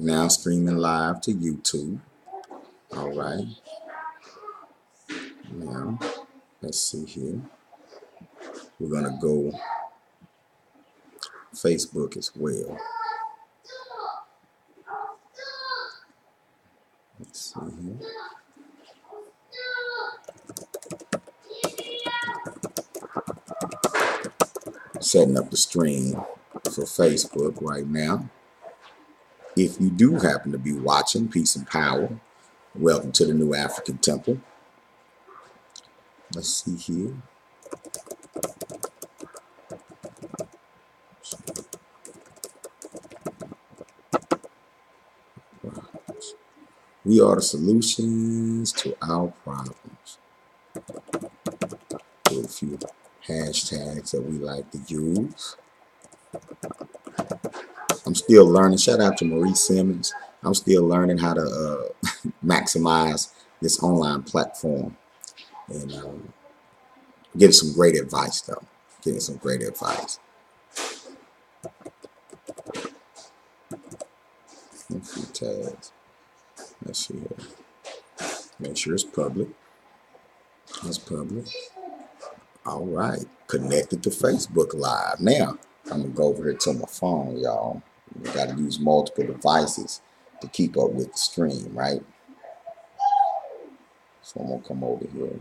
Now streaming live to YouTube. All right. Now, let's see here. We're going to go Facebook as well. Let's see here. Setting up the stream for Facebook right now. If you do happen to be watching, peace and power. Welcome to the new Afrikan Temple. Let's see here. We are the solutions to our problems. A few hashtags that we like to use. I'm still learning. Shout out to Marie Simmons. I'm still learning how to maximize this online platform. And getting some great advice, though. Getting some great advice. A few tags. Let's see here. Make sure it's public. It's public. All right. Connected to Facebook Live. Now, I'm going to go over here to my phone, y'all. You got to use multiple devices to keep up with the stream, right? So I'm going to come over here.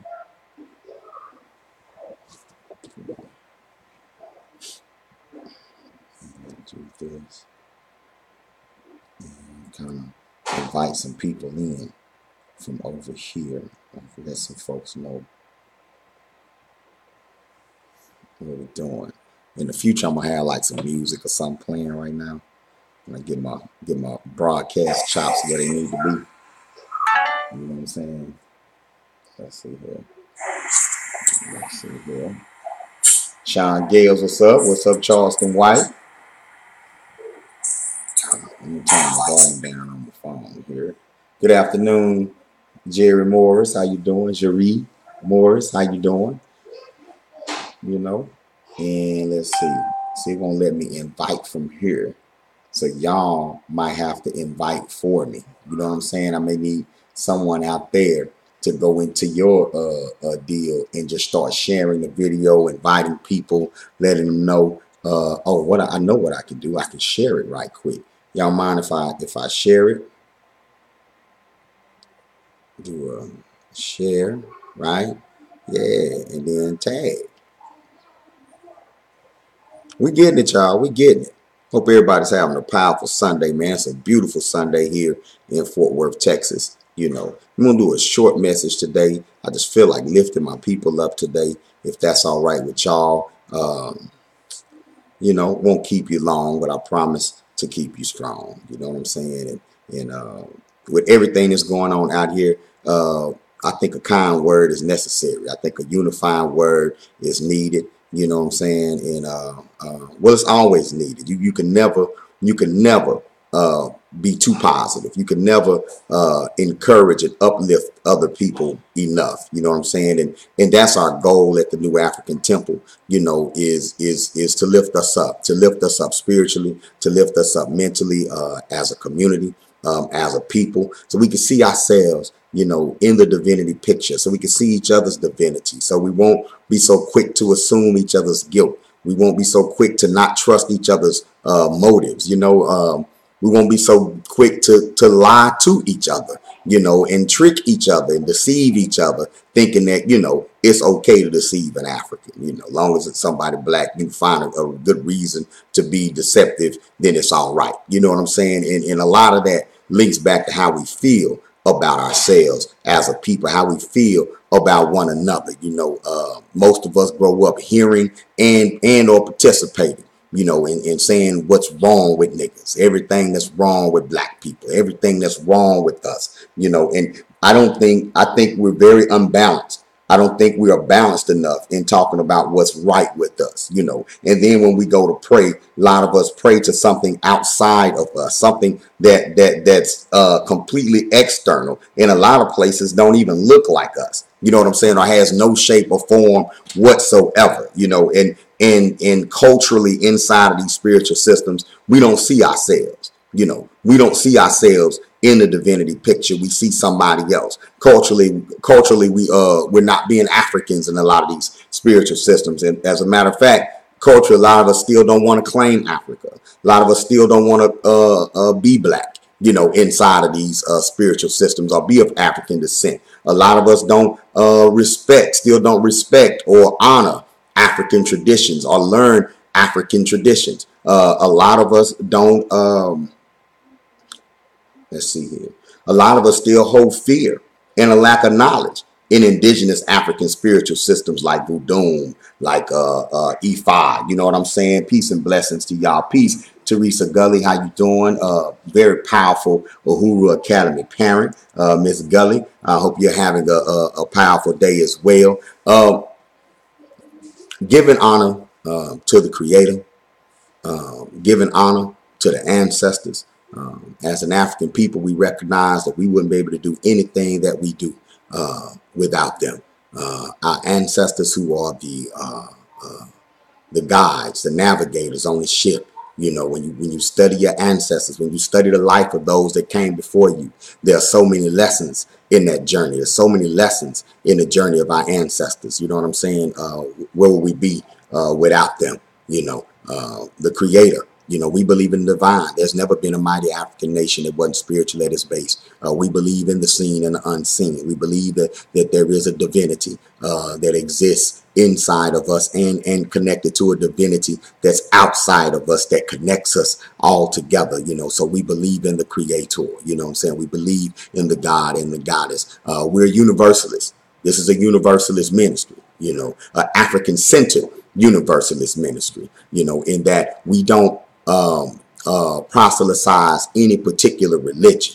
Do this. And kind of invite some people in from over here. Let some folks know what we're doing. In the future, I'm gonna have like some music or something playing right now. And I get my broadcast chops where they need to be. You know what I'm saying? Let's see here. Let's see here. Sean Gales, what's up? What's up, Charleston White? Let me turn the volume down on the phone here. Good afternoon, Jerry Morris. How you doing? Jerry Morris, how you doing? You know, and let's see. See, it won't let me invite from here. So y'all might have to invite for me. You know what I'm saying? I may need someone out there to go into your deal and just start sharing the video, inviting people, letting them know. I know what I can do. I can share it right quick. Y'all mind if I share it? Do a share, right? Yeah, and then tag. We getting it, y'all. We getting it. Hope everybody's having a powerful Sunday, man. It's a beautiful Sunday here in Fort Worth, Texas. You know, I'm going to do a short message today. I just feel like lifting my people up today, if that's all right with y'all. You know, won't keep you long, but I promise to keep you strong. You know what I'm saying? And with everything that's going on out here, I think a kind word is necessary. I think a unifying word is needed. You know what I'm saying? And well, it's always needed. You can never be too positive. You can never encourage and uplift other people enough. You know what I'm saying? And that's our goal at the New Afrikan Temple. You know, is to lift us up spiritually, to lift us up mentally, as a community, as a people, so we can see ourselves, you know, in the divinity picture, so we can see each other's divinity, so we won't be so quick to assume each other's guilt. We won't be so quick to not trust each other's motives. You know, we won't be so quick to lie to each other, you know, and trick each other and deceive each other, thinking that, you know, it's okay to deceive an African. You know, as long as it's somebody black, you find a good reason to be deceptive, then it's all right. You know what I'm saying? And a lot of that links back to how we feel about ourselves as a people, how we feel about one another. You know, most of us grow up hearing and or participating, you know, in saying what's wrong with niggas, everything that's wrong with black people, everything that's wrong with us, you know. And I think we're very unbalanced. I don't think we are balanced enough in talking about what's right with us, you know. And then when we go to pray, a lot of us pray to something outside of us, something that's completely external. In a lot of places don't even look like us, you know what I'm saying, or has no shape or form whatsoever, you know. And culturally inside of these spiritual systems, we don't see ourselves. You know, we don't see ourselves in the divinity picture. We see somebody else. Culturally, we're not being Africans in a lot of these spiritual systems. And as a matter of fact, culturally, a lot of us still don't want to claim Africa. A lot of us still don't want to be black, you know, inside of these spiritual systems, or be of African descent. A lot of us still don't respect or honor African traditions or learn African traditions. A lot of us don't, let's see here. A lot of us still hold fear and a lack of knowledge in indigenous African spiritual systems like Voodoo, like Ifa. You know what I'm saying? Peace and blessings to y'all. Peace, Teresa Gully. How you doing? Very powerful Uhuru Academy parent, Miss Gully. I hope you're having a powerful day as well. Giving honor to the Creator, giving honor to the ancestors. As an African people, we recognize that we wouldn't be able to do anything that we do without them. Our ancestors, who are the guides, the navigators on the ship. You know, when you study your ancestors, when you study the life of those that came before you, there are so many lessons in that journey. There's so many lessons in the journey of our ancestors. You know what I'm saying? Where would we be without them? You know, the Creator. You know, we believe in the divine. There's never been a mighty African nation that wasn't spiritually at its base. We believe in the seen and the unseen. We believe that there is a divinity that exists inside of us and connected to a divinity that's outside of us that connects us all together. You know, so we believe in the Creator. You know what I'm saying? We believe in the God and the Goddess. We're universalists. This is a universalist ministry, you know, African-centered universalist ministry, you know, in that we don't proselytize any particular religion.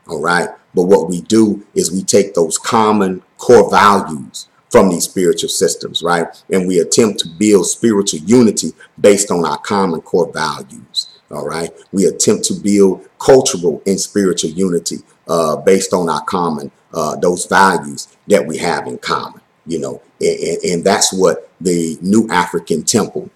All right. But what we do is we take those common core values from these spiritual systems, right? And we attempt to build spiritual unity based on our common core values. All right. We attempt to build cultural and spiritual unity based on our common, those values that we have in common, you know, and that's what the New African Temple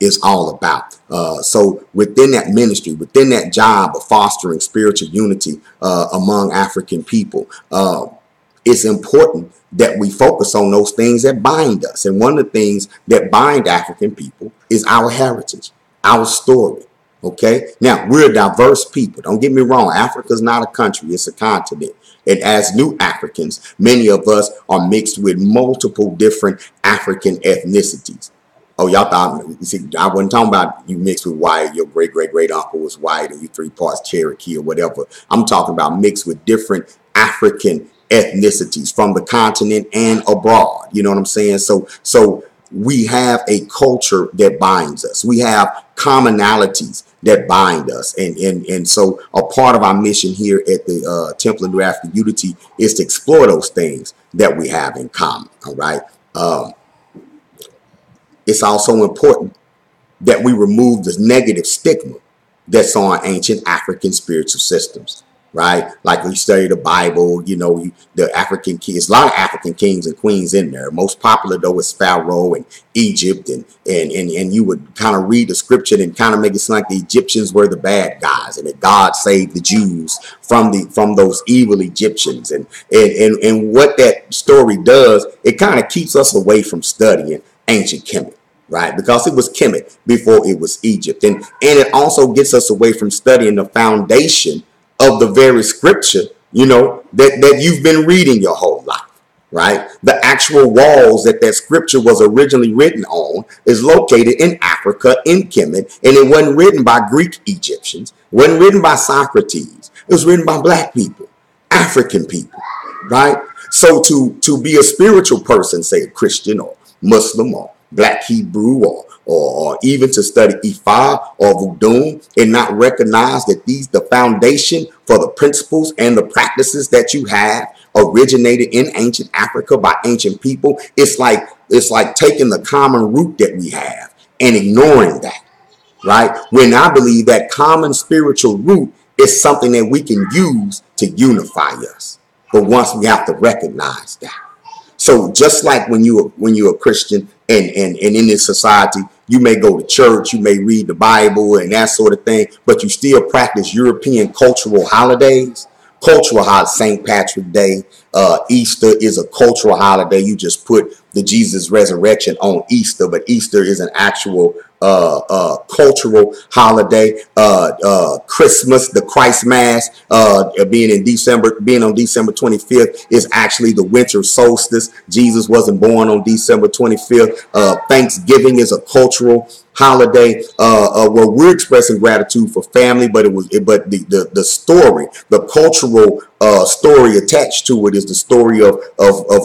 is all about. So within that ministry, within that job of fostering spiritual unity among African people, it's important that we focus on those things that bind us. And one of the things that bind African people is our heritage, our story. Okay. Now, we're a diverse people. Don't get me wrong. Africa's not a country. It's a continent. And as new Africans, many of us are mixed with multiple different African ethnicities. Oh, y'all thought, you see, I wasn't talking about you mixed with white, your great uncle was white, or you 3 parts Cherokee or whatever. I'm talking about mixed with different African ethnicities from the continent and abroad. You know what I'm saying? So we have a culture that binds us. We have commonalities that bind us. And so a part of our mission here at the Temple of New African Unity is to explore those things that we have in common. All right. It's also important that we remove this negative stigma that's on ancient African spiritual systems, right? Like we study the Bible, you know, the African kings, a lot of African kings and queens in there. Most popular though is Pharaoh and Egypt, and you would kind of read the scripture and kind of make it sound like the Egyptians were the bad guys, and that God saved the Jews from those evil Egyptians. And what that story does, it kind of keeps us away from studying ancient Kemet, right? Because it was Kemet before it was Egypt. And it also gets us away from studying the foundation of the very scripture, you know, that you've been reading your whole life, right? The actual walls that scripture was originally written on is located in Africa, in Kemet, and it wasn't written by Greek Egyptians. It wasn't written by Socrates. It was written by black people, African people, right? So to be a spiritual person, say a Christian or Muslim or Black Hebrew or even to study Ifa or Voodoo and not recognize that the foundation for the principles and the practices that you have originated in ancient Africa by ancient people, it's like taking the common root that we have and ignoring that, right? When I believe that common spiritual root is something that we can use to unify us. But once we have to recognize that. So just like when you're a Christian and in this society, You may go to church, you may read the Bible and that sort of thing, but you still practice European cultural holidays. Cultural holiday, St. Patrick's Day, Easter is a cultural holiday. You just put the Jesus resurrection on Easter, but Easter is an actual cultural holiday. Christmas, the Christ Mass, being on December 25th is actually the winter solstice. Jesus wasn't born on December 25th. Thanksgiving is a cultural holiday where we're expressing gratitude for family, but the story, the cultural story attached to it is the story of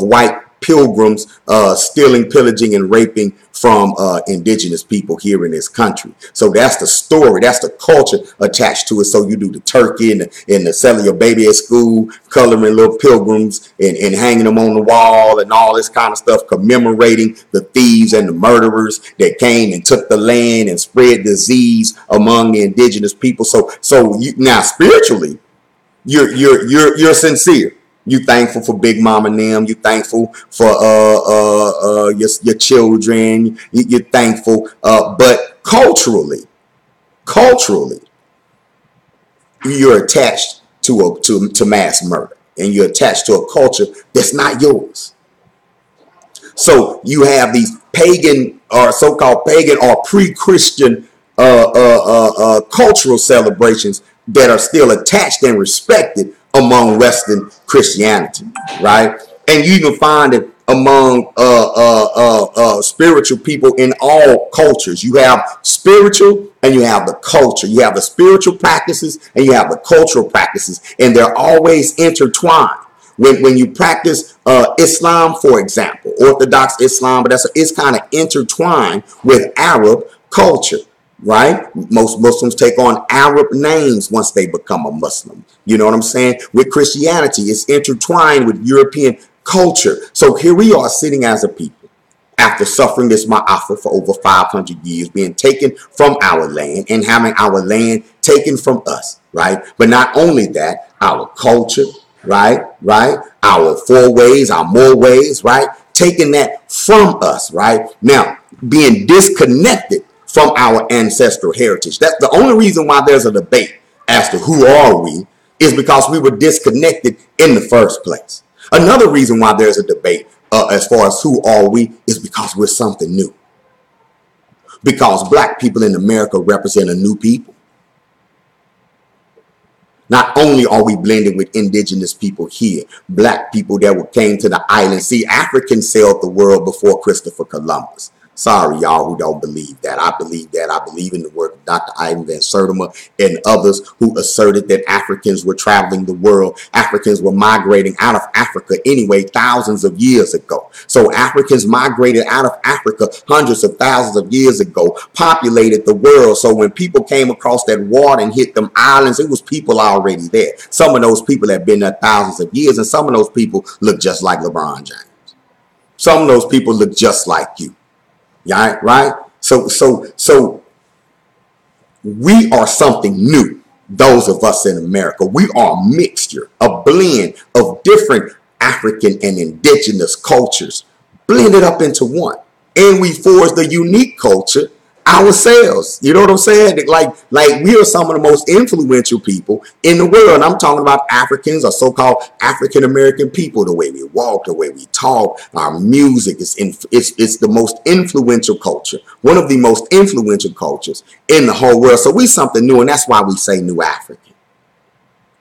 white pilgrims stealing, pillaging, and raping from indigenous people here in this country. So that's the story, that's the culture attached to it. So you do the turkey and the selling your baby at school, coloring little pilgrims and hanging them on the wall and all this kind of stuff, commemorating the thieves and the murderers that came and took the land and spread disease among the indigenous people. Now spiritually, you're sincere. You thankful for Big Mama and them. You thankful for your children. You're thankful, but culturally, you're attached to mass murder, and you're attached to a culture that's not yours. So you have these pagan or so-called pagan or pre-Christian cultural celebrations that are still attached and respected among Western Christianity, right? And you even find it among spiritual people in all cultures. You have spiritual and you have the culture. You have the spiritual practices and you have the cultural practices, and they're always intertwined. When you practice Islam, for example, Orthodox Islam, but it's kind of intertwined with Arab culture, right? Most Muslims take on Arab names once they become a Muslim. You know what I'm saying? With Christianity, it's intertwined with European culture. So here we are sitting as a people after suffering this ma'afa for over 500 years, being taken from our land and having our land taken from us, right? But not only that, our culture, right? Our four ways, our more ways, right? Taking that from us, right? Now, being disconnected from our ancestral heritage. That's the only reason why there's a debate as to who are we, is because we were disconnected in the first place. Another reason why there's a debate as far as who are we is because we're something new. Because black people in America represent a new people. Not only are we blended with indigenous people here, black people that came to the island. See, Africans sailed the world before Christopher Columbus. Sorry, y'all who don't believe that. I believe that. I believe in the work of Dr. Ivan Van Sertima and others who asserted that Africans were traveling the world. Africans were migrating out of Africa anyway, thousands of years ago. So Africans migrated out of Africa hundreds of thousands of years ago, populated the world. So when people came across that water and hit them islands, it was people already there. Some of those people have been there thousands of years, and some of those people look just like LeBron James. Some of those people look just like you. Yeah, right? So we are something new, those of us in America. We are a mixture, a blend of different African and indigenous cultures blended up into one. And we forged a unique culture ourselves. You know what I'm saying? Like we are some of the most influential people in the world. And I'm talking about Africans or so-called African American people, the way we walk, the way we talk, our music. It's the most influential culture, one of the most influential cultures in the whole world. So we something new, and that's why we say New African,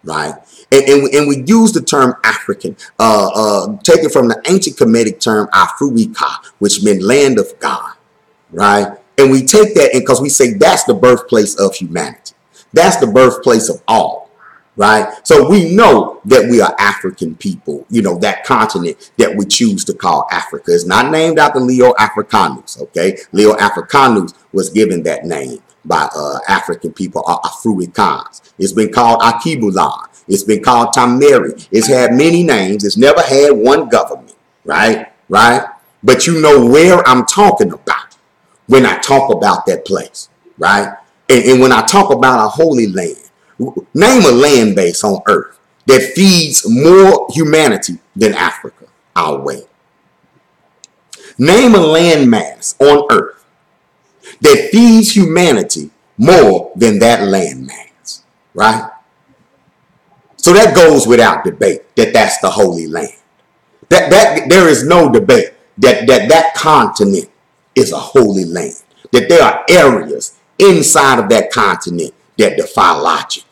right? And we use the term African, taken from the ancient Kemetic term Afrika, which meant land of God, right? And we take that because we say that's the birthplace of humanity. That's the birthplace of all, right? So we know that we are African people, you know, that continent that we choose to call Africa. It's not named after Leo Africanus, okay? Leo Africanus was given that name by African people, or Afrikaans. It's been called Akibulan. It's been called Tameri. It's had many names. It's never had one government, right? But you know where I'm talking about when I talk about that place, right? And when I talk about a holy land, name a land base on earth that feeds more humanity than Africa, our way. Name a landmass on earth that feeds humanity more than that landmass, right? So that goes without debate that that's the Holy Land. That there is no debate that continent is a holy land. That there are areas inside of that continent that defy logic.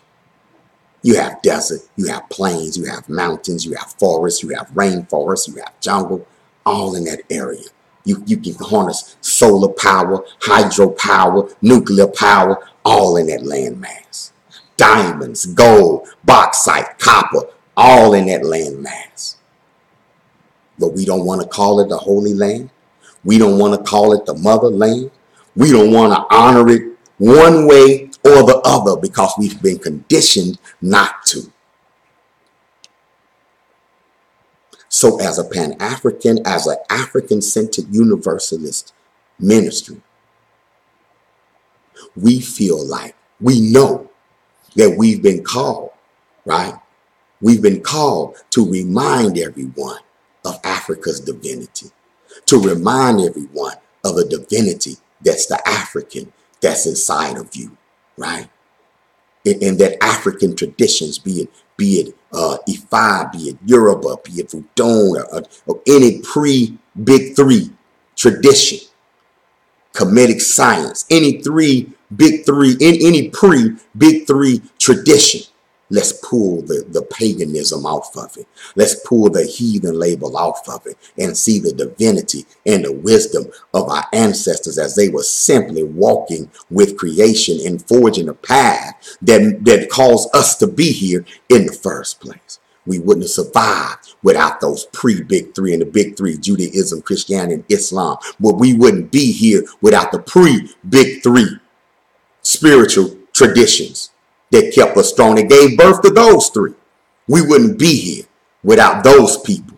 You have desert, you have plains, you have mountains, you have forests, you have rainforests, you have jungle, all in that area. You can harness solar power, hydropower, nuclear power, all in that landmass. Diamonds, gold, bauxite, copper, all in that landmass. But we don't want to call it the Holy Land. We don't want to call it the motherland. We don't want to honor it one way or the other because we've been conditioned not to. So as a Pan-African, as an African-centered universalist ministry, we feel like, we know that we've been called, right? We've been called to remind everyone of Africa's divinity, to remind everyone of a divinity that's the African that's inside of you, right? And that African traditions, be it Ifa, be it Yoruba, be it Vodun, or any pre-Big Three tradition, Kemetic science, any pre-Big Three tradition. Let's pull the paganism off of it. Let's pull the heathen label off of it and see the divinity and the wisdom of our ancestors as they were simply walking with creation and forging a path that caused us to be here in the first place. We wouldn't have survived without those pre-Big Three and the Big Three, Judaism, Christianity, and Islam. But we wouldn't be here without the pre-Big Three spiritual traditions that kept us strong, that gave birth to those three. We wouldn't be here without those people,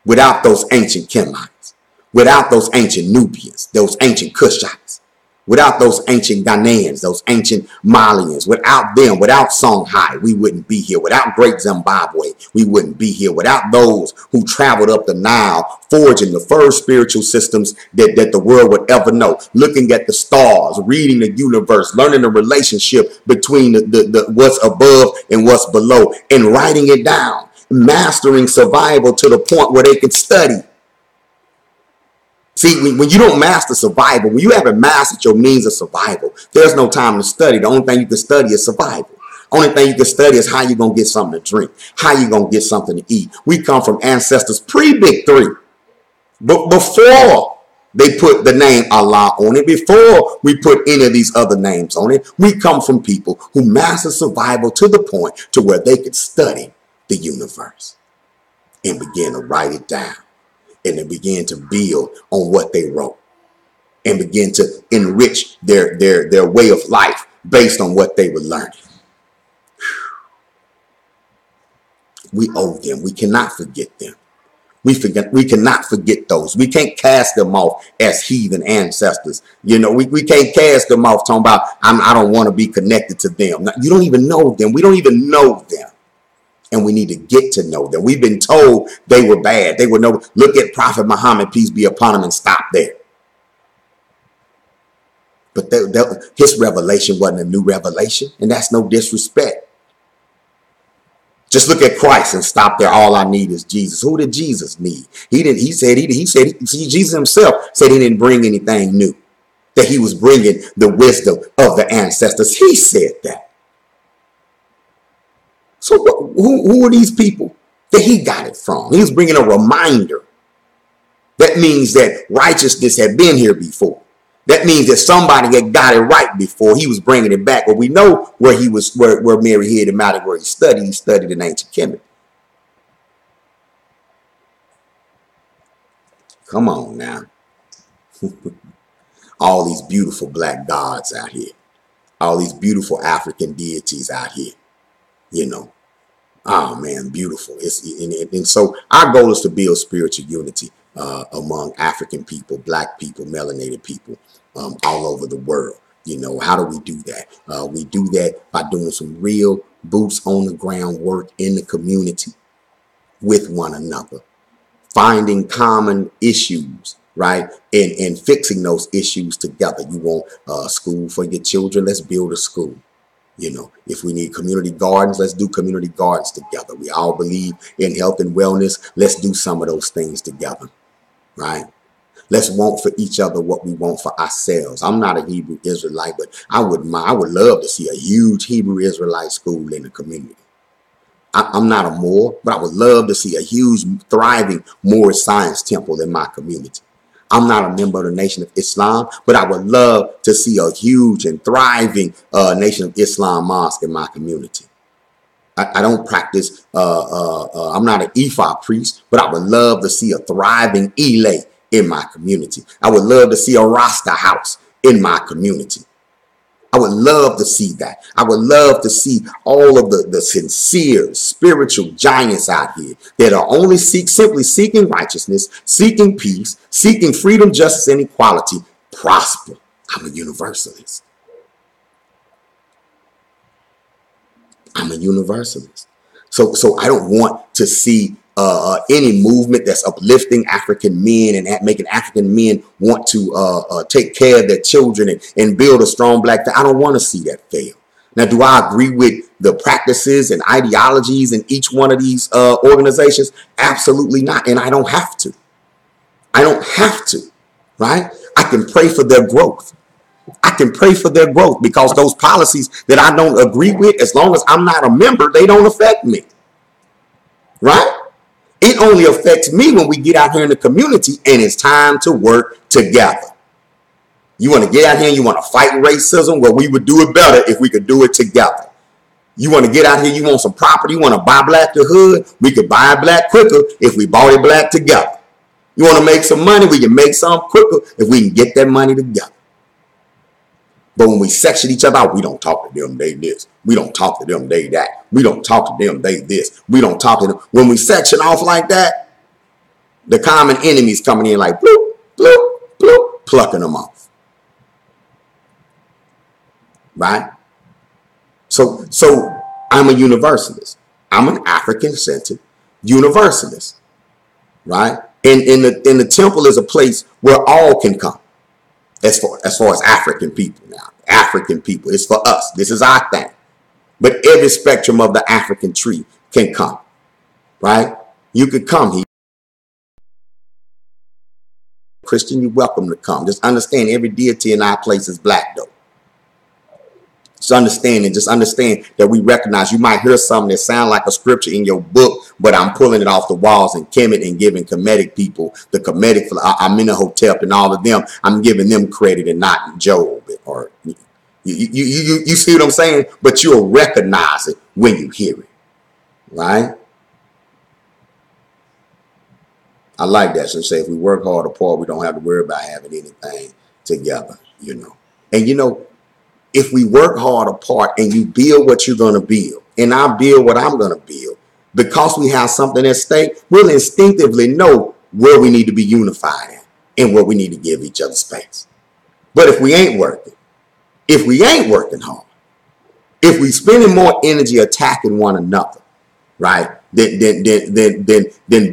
without those ancient Kemites, without those ancient Nubians, those ancient Cushites, without those ancient Ghanaians, those ancient Malians. Without them, without Songhai, we wouldn't be here. Without Great Zimbabwe, we wouldn't be here. Without those who traveled up the Nile, forging the first spiritual systems that the world would ever know, looking at the stars, reading the universe, learning the relationship between the what's above and what's below, and writing it down, mastering survival to the point where they could study. See, when you don't master survival, when you haven't mastered your means of survival, there's no time to study. The only thing you can study is survival. Only thing you can study is how you're going to get something to drink, how you're going to get something to eat. We come from ancestors pre-Big Three. But before they put the name Allah on it, before we put any of these other names on it, we come from people who master survival to the point to where they could study the universe and begin to write it down. And they began to build on what they wrote and begin to enrich their way of life based on what they were learning. We owe them. We cannot forget them. We cannot forget those. We can't cast them off as heathen ancestors. You know, we can't cast them off talking about, I don't want to be connected to them. Now, you don't even know them. We don't even know them. And we need to get to know them. We've been told they were bad. They were no. Look at Prophet Muhammad, peace be upon him, and stop there. But his revelation wasn't a new revelation, and that's no disrespect. Just look at Christ and stop there. All I need is Jesus. Who did Jesus need? He said Jesus himself said he didn't bring anything new. That he was bringing the wisdom of the ancestors. He said that. So who are these people that he got it from? He was bringing a reminder. That means that righteousness had been here before. That means that somebody had got it right before. He was bringing it back. Well, we know where he was, where Mary hid him out, where he studied. He studied in ancient Kemet. Come on now. All these beautiful black gods out here. All these beautiful African deities out here. You know. Oh man, beautiful. And so our goal is to build spiritual unity among African people, black people, melanated people all over the world. You know, how do we do that? We do that by doing some real boots on the ground work in the community with one another, finding common issues right? And fixing those issues together. You want a school for your children? Let's build a school. You know, if we need community gardens, let's do community gardens together. We all believe in health and wellness. Let's do some of those things together, right? Let's want for each other what we want for ourselves. I'm not a Hebrew Israelite, but I would love to see a huge Hebrew Israelite school in the community. I'm not a Moor, but I would love to see a huge, thriving Moorish Science Temple in my community. I'm not a member of the Nation of Islam, but I would love to see a huge and thriving Nation of Islam mosque in my community. I don't practice, I'm not an Ifa priest, but I would love to see a thriving Elay in my community. I would love to see a Rasta house in my community. I would love to see that. I would love to see all of the sincere spiritual giants out here that are only simply seeking righteousness, seeking peace, seeking freedom, justice, and equality prosper. I'm a universalist. I'm a universalist. So I don't want to see any movement that's uplifting African men and making African men want to take care of their children and build a strong black family. I don't want to see that fail. Now, do I agree with the practices and ideologies in each one of these organizations? Absolutely not. And I don't have to. I don't have to, right? I can pray for their growth. I can pray for their growth because those policies that I don't agree with, as long as I'm not a member, they don't affect me, right? It only affects me when we get out here in the community and it's time to work together. You want to get out here and you want to fight racism? Well, we would do it better if we could do it together. You want to get out here, you want some property, you want to buy black the hood? We could buy it black quicker if we bought it black together. You want to make some money? We can make some quicker if we can get that money together. But when we section each other out, we don't talk to them, they this. We don't talk to them, they that. We don't talk to them, they this. We don't talk to them. When we section off like that, the common enemy's coming in like bloop, bloop, bloop, plucking them off. Right? So I'm a universalist. I'm an African-centered universalist. Right? And the temple is a place where all can come. As far as African people now. African people. It's for us. This is our thing. But every spectrum of the African tree can come. Right? You could come here. Christian, you're welcome to come. Just understand every deity in our place is black though. Just understand that we recognize you might hear something that sound like a scripture in your book, but I'm pulling it off the walls and Kemet and giving Kemetic people the Kemetic, Amin and all of them. I'm giving them credit and not Job. Or you see what I'm saying? But you'll recognize it when you hear it, right? I like that. So say if we work hard apart, we don't have to worry about having anything together, you know. And you know, if we work hard apart and you build what you're going to build, and I build what I'm going to build, because we have something at stake, we'll instinctively know where we need to be unified at and where we need to give each other space. But if we ain't working hard, if we spending more energy attacking one another, right, than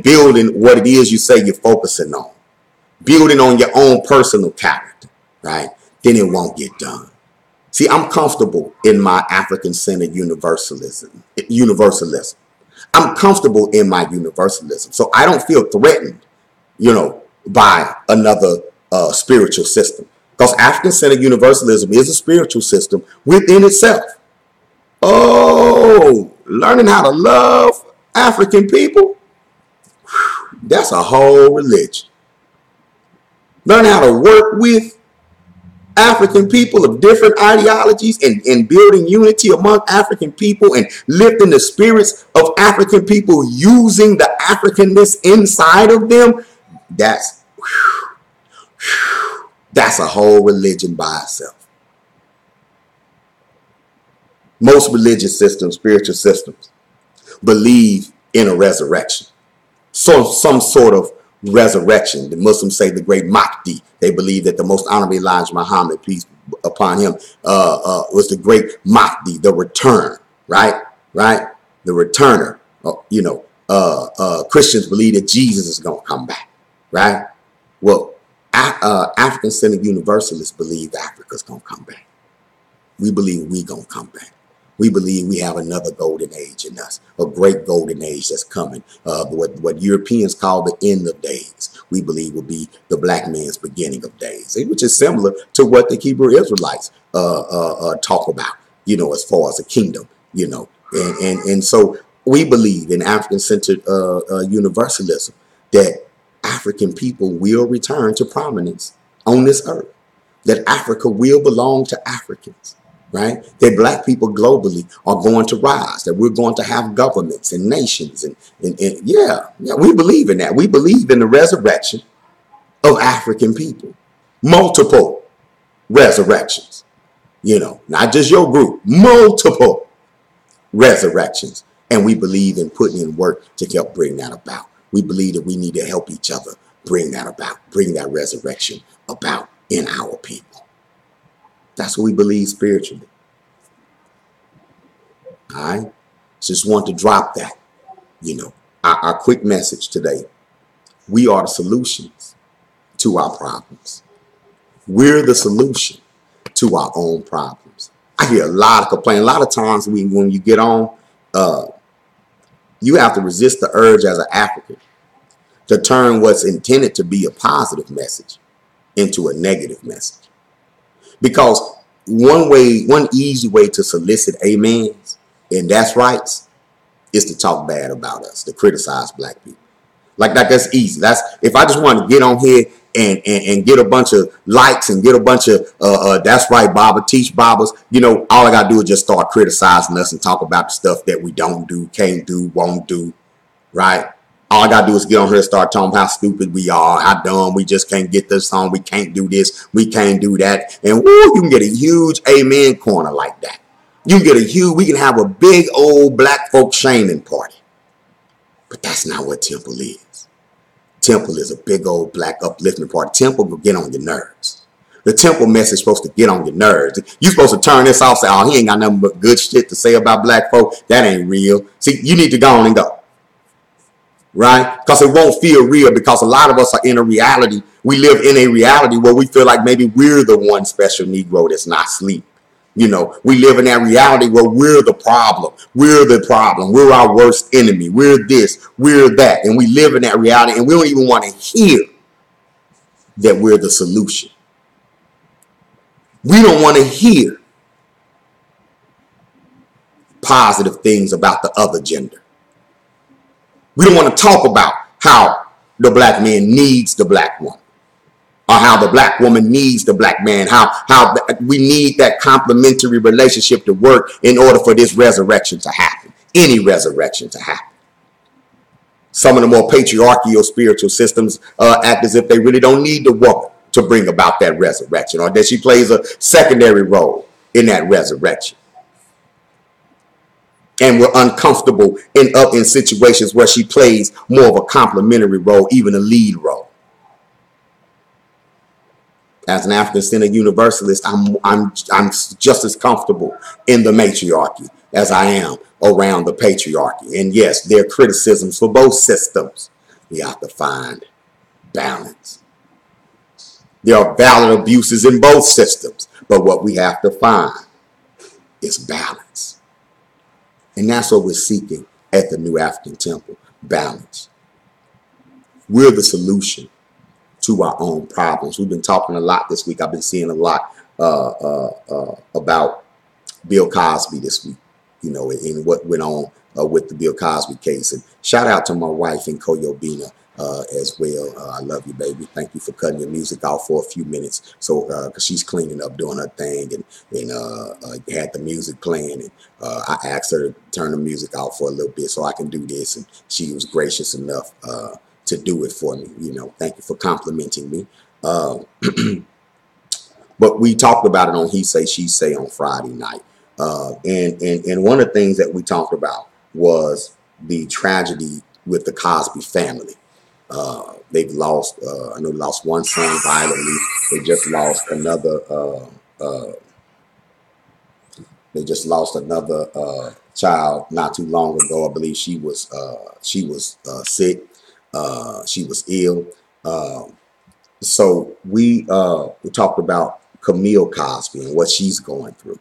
building what it is you say you're focusing on, building on your own personal character, right, then it won't get done. See, I'm comfortable in my African-centered universalism. I'm comfortable in my universalism. So I don't feel threatened, you know, by another spiritual system. Because African-centered universalism is a spiritual system within itself. Oh, learning how to love African people, that's a whole religion. Learning how to work with African people of different ideologies and building unity among African people and lifting the spirits of African people using the Africanness inside of them, that's a whole religion by itself. Most religious systems, spiritual systems, believe in a resurrection. So some sort of resurrection. The Muslims say the great Mahdi. They believe that the most honorable Elijah Muhammad, peace upon him, was the great Mahdi, the return, right? The returner. Christians believe that Jesus is going to come back, right? Well, African-centered universalists believe Africa's going to come back. We believe we going to come back. We believe we have another golden age in us, a great golden age that's coming. What Europeans call the end of days, we believe will be the black man's beginning of days, which is similar to what the Hebrew Israelites talk about, as far as a kingdom, and so we believe in African-centered universalism that African people will return to prominence on this earth, that Africa will belong to Africans. Right? That black people globally are going to rise, that we're going to have governments and nations. And yeah, we believe in that. We believe in the resurrection of African people. Multiple resurrections, not just your group, multiple resurrections. And we believe in putting in work to help bring that about. We believe that we need to help each other bring that about, bring that resurrection about in our people. That's what we believe spiritually. All right? Just want to drop that. Our quick message today. We are the solutions to our problems. We're the solution to our own problems. I hear a lot of complaints. A lot of times when you get on, you have to resist the urge as an African to turn what's intended to be a positive message into a negative message. Because one easy way to solicit amens and that's rights is to talk bad about us, to criticize black people. Like that's easy. That's if I just want to get on here and get a bunch of likes and get a bunch of that's right, Baba, teach Babas. All I gotta do is just start criticizing us and talk about the stuff that we don't do, can't do, won't do, right? All I gotta do is get on here and start talking about how stupid we are, how dumb, we just can't get this on, we can't do this, we can't do that. And woo, you can get a huge amen corner like that. You can get we can have a big old black folk shaming party. But that's not what Temple is. Temple is a big old black upliftment party. Temple will get on your nerves. The Temple message is supposed to get on your nerves. You're supposed to turn this off, say, oh, he ain't got nothing but good shit to say about black folk. That ain't real. See, you need to go on and go. Right? Because it won't feel real, because a lot of us are in a reality. We live in a reality where we feel like maybe we're the one special Negro that's not asleep. We live in that reality where we're the problem. We're the problem. We're our worst enemy. We're this, we're that. And we live in that reality and we don't even want to hear that we're the solution. We don't want to hear positive things about the other gender. We don't want to talk about how the black man needs the black woman, or how the black woman needs the black man, how we need that complementary relationship to work in order for this resurrection to happen, any resurrection to happen. Some of the more patriarchal spiritual systems act as if they really don't need the woman to bring about that resurrection, or that she plays a secondary role in that resurrection. And we're uncomfortable in situations where she plays more of a complementary role, even a lead role. As an African-centered universalist, I'm just as comfortable in the matriarchy as I am around the patriarchy. And yes, there are criticisms for both systems. We have to find balance. There are valid abuses in both systems, but what we have to find is balance. And that's what we're seeking at the New African Temple, balance. We're the solution to our own problems. We've been talking a lot this week. I've been seeing a lot about Bill Cosby this week, and what went on with the Bill Cosby case. And shout out to my wife in Koyobina as well. I love you, baby. Thank you for cutting your music off for a few minutes. So, because she's cleaning up, doing her thing, and had the music playing, and I asked her to turn the music off for a little bit so I can do this, and she was gracious enough to do it for me. Thank you for complimenting me. But we talked about it on He Say, She Say on Friday night. And one of the things that we talked about was the tragedy with the Cosby family. They've lost, I know they lost one son violently. They just lost another, child not too long ago. I believe she was sick. She was ill. So we talked about Camille Cosby and what she's going through,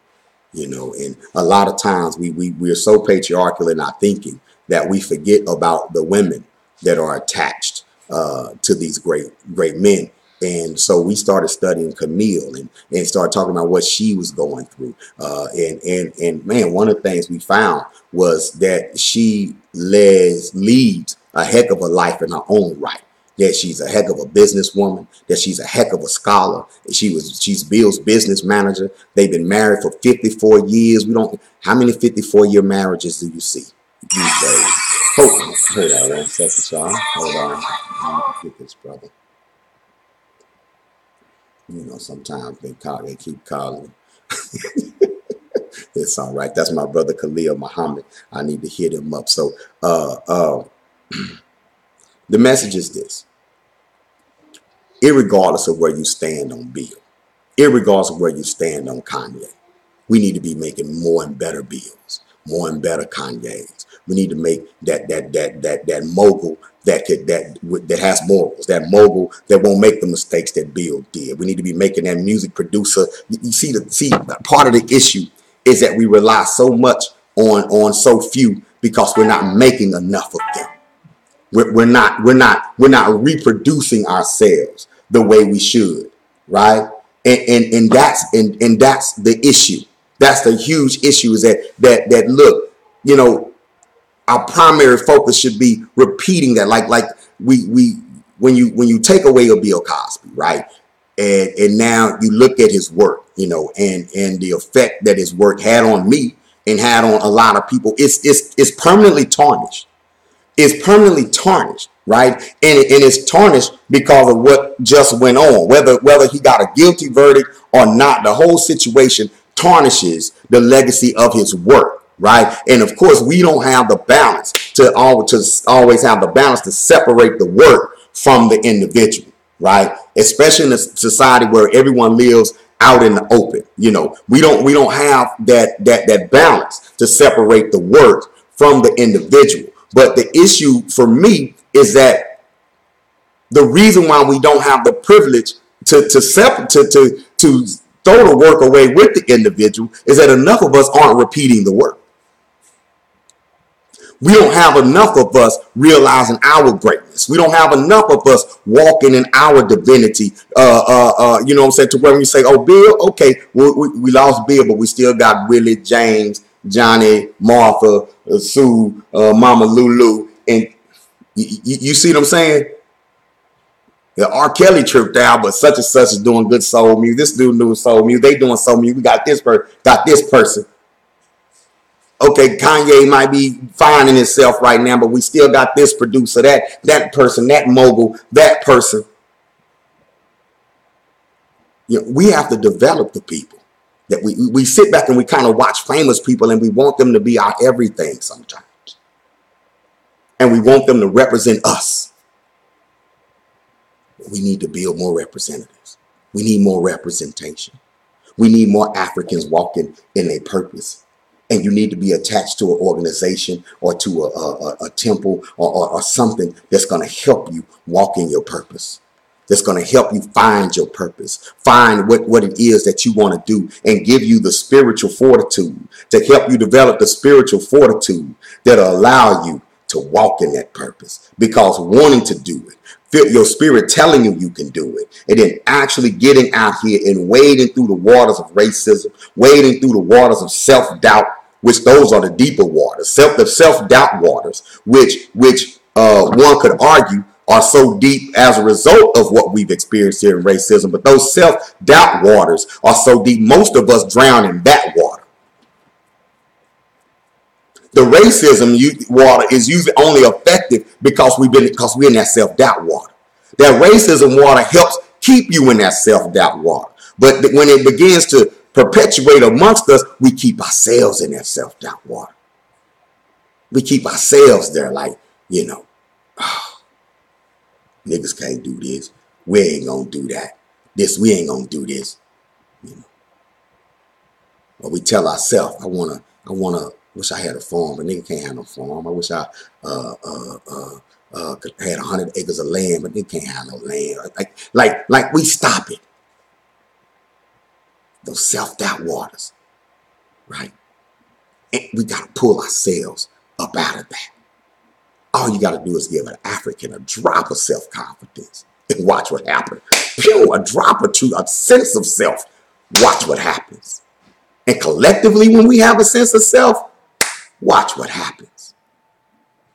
you know, and a lot of times we're so patriarchal in our thinking that we forget about the women that are attached to these great men. And so we started studying Camille and started talking about what she was going through. And man, one of the things we found was that she leads a heck of a life in her own right. That she's a heck of a businesswoman, that she's a heck of a scholar. She's Bill's business manager. They've been married for 54 years. How many 54-year marriages do you see these days? Hold on 1 second, y'all. Hold on. Let me get this brother. You know, sometimes they keep calling. It's all right. That's my brother Khalil Muhammad. I need to hit him up. So the message is this. Irregardless of where you stand on Bill, irregardless of where you stand on Kanye, we need to be making more and better Bills, more and better Kanyes. We need to make that mogul that has morals, that mogul that won't make the mistakes that Bill did. We need to be making that music producer. You see, part of the issue is that we rely so much on so few because we're not making enough of them. We're not reproducing ourselves the way we should, right? And that's the issue. That's the huge issue is that look, you know, our primary focus should be repeating that. Like we when you take away a Bill Cosby, right? And now you look at his work, you know, and the effect that his work had on me and had on a lot of people, it's permanently tarnished. Is permanently tarnished, right? And it's tarnished because of what just went on. Whether he got a guilty verdict or not, the whole situation tarnishes the legacy of his work, right? And of course, we don't have the balance to always have the balance to separate the work from the individual, right? Especially in a society where everyone lives out in the open. You know, we don't have that balance to separate the work from the individual. But the issue for me is that the reason why we don't have the privilege to throw the work away with the individual is that enough of us aren't repeating the work. We don't have enough of us realizing our greatness. We don't have enough of us walking in our divinity. You know what I'm saying? To where we say, oh, Bill, okay, we lost Bill, but we still got Willie, James, Johnny, Martha, Sue, Mama Lulu. And you see what I'm saying? The R. Kelly tripped out, but such and such is doing good soul music. This dude doing soul music. They doing soul music. We got this person. Okay, Kanye might be finding himself right now, but we still got this producer, that person, that mogul, that person. You know, we have to develop the people. That we sit back and we kind of watch famous people and we want them to be our everything sometimes. And we want them to represent us. We need to build more representatives. We need more representation. We need more Africans walking in their purpose. And you need to be attached to an organization or to a temple or something that's going to help you walk in your purpose. That's going to help you find your purpose, find what it is that you want to do, and give you the spiritual fortitude to help you develop the spiritual fortitude that'll allow you to walk in that purpose. Because wanting to do it, feel your spirit telling you can do it, and then actually getting out here and wading through the waters of racism, wading through the waters of self-doubt, which those are the deeper waters, the self-doubt waters, which one could argue are so deep as a result of what we've experienced here in racism. But those self-doubt waters are so deep, most of us drown in that water. The racism water is usually only effective because we're in that self-doubt water. That racism water helps keep you in that self-doubt water. But when it begins to perpetuate amongst us, we keep ourselves in that self-doubt water. We keep ourselves there like, you know, niggas can't do this. We ain't gonna do that. We ain't gonna do this. You know. Or we tell ourselves, I wanna wish I had a farm, but nigga can't have no farm. I wish I had 100 acres of land, but they can't have no land. Like we stop it. Those self-doubt waters, right? And we got to pull ourselves up out of that. All you got to do is give an African a drop of self-confidence and watch what happens. Pew, a drop or two, a sense of self. Watch what happens. And collectively, when we have a sense of self, watch what happens.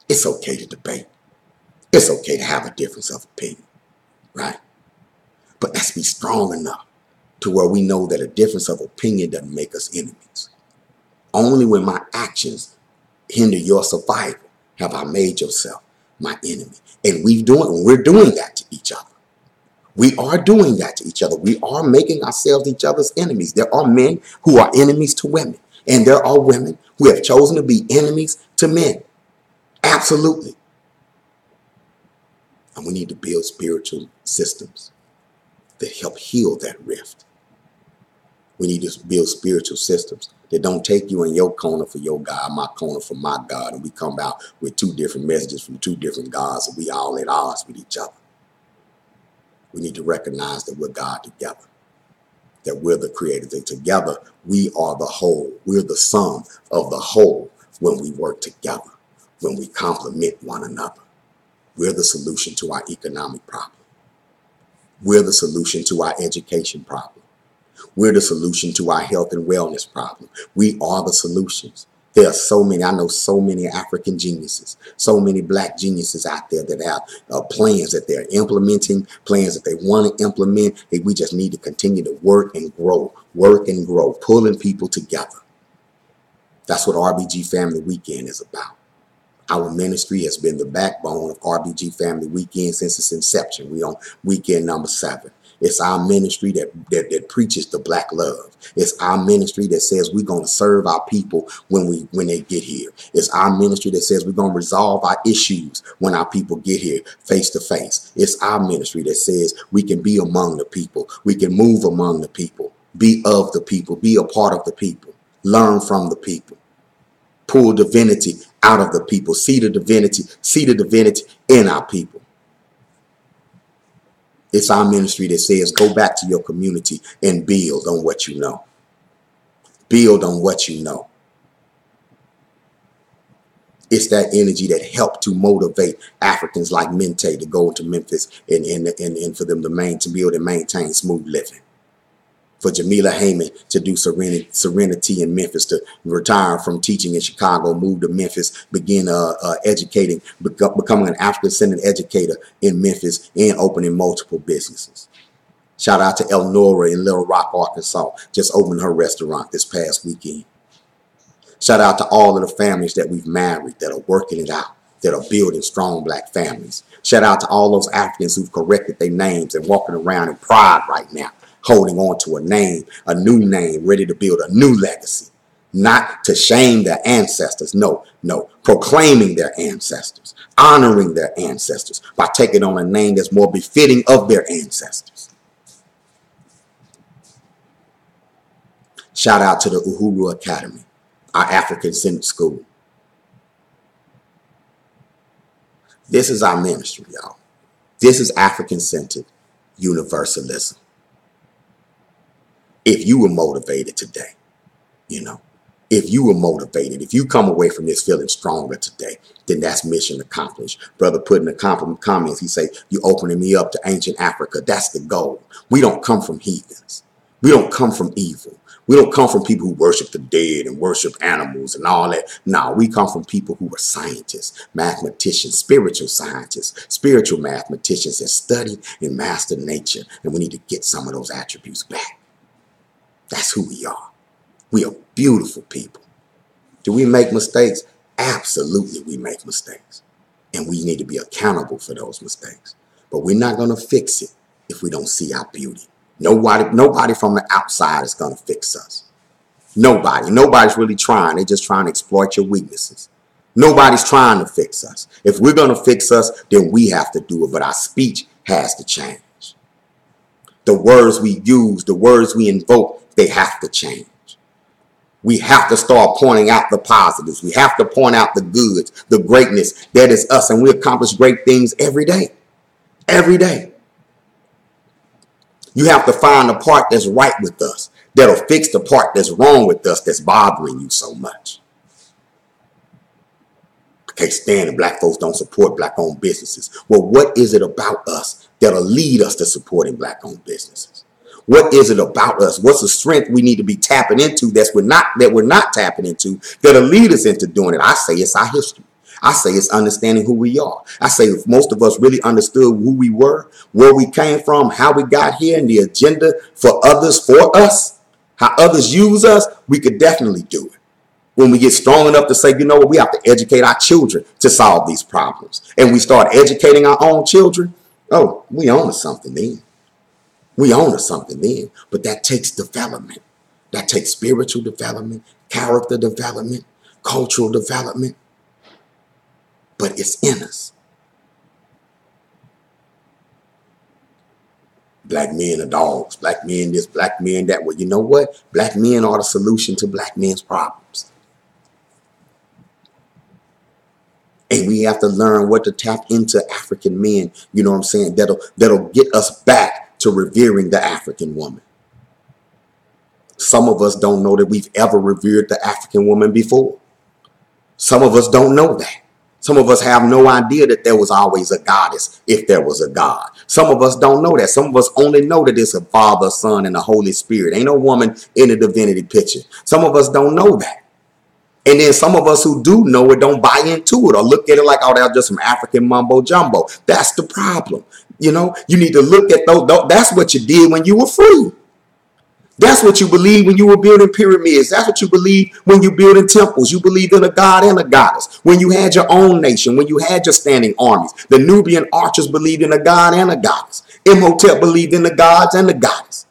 It's okay to debate. It's okay to have a difference of opinion, right? But let's be strong enough to where we know that a difference of opinion doesn't make us enemies. Only when my actions hinder your survival have I made yourself my enemy. And we're doing that to each other. We are doing that to each other. We are making ourselves each other's enemies. There are men who are enemies to women. And there are women who have chosen to be enemies to men. Absolutely. And we need to build spiritual systems that help heal that rift. We need to build spiritual systems that don't take you in your corner for your God, my corner for my God, and we come out with two different messages from two different gods, and we all at odds with each other. We need to recognize that we're God together, that we're the creators, and together we are the whole. We're the sum of the whole when we work together, when we complement one another. We're the solution to our economic problem. We're the solution to our education problem. We're the solution to our health and wellness problem. We are the solutions. There are so many, I know so many African geniuses, so many black geniuses out there that have plans that they're implementing, plans that they want to implement. And we just need to continue to work and grow, pulling people together. That's what RBG Family Weekend is about. Our ministry has been the backbone of RBG Family Weekend since its inception. We're on weekend number 7. It's our ministry that preaches the black love. It's our ministry that says we're going to serve our people when they get here. It's our ministry that says we're going to resolve our issues when our people get here face to face. It's our ministry that says we can be among the people. We can move among the people, be of the people, be a part of the people, learn from the people, pull divinity out of the people, see the divinity in our people. It's our ministry that says, go back to your community and build on what you know. Build on what you know. It's that energy that helped to motivate Africans like Mente to go into Memphis and for them to build and maintain smooth living. For Jamila Heyman to do Serenity in Memphis, to retire from teaching in Chicago, move to Memphis, begin educating, becoming an African-centered educator in Memphis and opening multiple businesses. Shout out to Elnora in Little Rock, Arkansas, just opened her restaurant this past weekend. Shout out to all of the families that we've married that are working it out, that are building strong black families. Shout out to all those Africans who've corrected their names and walking around in pride right now, holding on to a name, a new name, ready to build a new legacy. Not to shame their ancestors. No. Proclaiming their ancestors, honoring their ancestors by taking on a name that's more befitting of their ancestors. Shout out to the Uhuru Academy, our African-centered school. This is our ministry, y'all. This is African-centered universalism. If you were motivated today, if you were motivated, if you come away from this feeling stronger today, then that's mission accomplished. Brother put in the comments, he say, you opening me up to ancient Africa. That's the goal. We don't come from heathens. We don't come from evil. We don't come from people who worship the dead and worship animals and all that. No, we come from people who are scientists, mathematicians, spiritual scientists, spiritual mathematicians that study and master nature. And we need to get some of those attributes back. That's who we are. We are beautiful people. Do we make mistakes? Absolutely, we make mistakes. And we need to be accountable for those mistakes. But we're not going to fix it if we don't see our beauty. Nobody from the outside is going to fix us. Nobody's really trying. They're just trying to exploit your weaknesses. Nobody's trying to fix us. If we're going to fix us, then we have to do it. But our speech has to change. The words we use, the words we invoke, they have to change. We have to start pointing out the positives. We have to point out the goods, the greatness that is us. And we accomplish great things every day. Every day. You have to find the part that's right with us, that'll fix the part that's wrong with us, that's bothering you so much. I can't stand it. Black folks don't support black-owned businesses. Well, what is it about us that'll lead us to supporting black-owned businesses? What is it about us? What's the strength we need to be tapping into that we're not tapping into that'll lead us into doing it? I say it's our history. I say it's understanding who we are. I say if most of us really understood who we were, where we came from, how we got here, and the agenda for others, for us, how others use us, we could definitely do it. When we get strong enough to say, you know what, we have to educate our children to solve these problems. And we start educating our own children, oh, we own something then. We own something then. But that takes development. That takes spiritual development, character development, cultural development. But it's in us. Black men are dogs. Black men this, black men that. Well, you know what? Black men are the solution to black men's problems. And we have to learn what to tap into African men, you know what I'm saying, that'll get us back to revering the African woman. Some of us don't know that we've ever revered the African woman before. Some of us don't know that. Some of us have no idea that there was always a goddess if there was a God. Some of us don't know that. Some of us only know that it's a Father, Son, and the Holy Spirit. Ain't no woman in the divinity picture. Some of us don't know that. And then some of us who do know it don't buy into it or look at it like, oh, that's just some African mumbo jumbo. That's the problem. You know, you need to look at those. That's what you did when you were free. That's what you believed when you were building pyramids. That's what you believed when you building temples. You believed in a god and a goddess. When you had your own nation, when you had your standing armies. The Nubian archers believed in a god and a goddess. Imhotep believed in the gods and the goddess.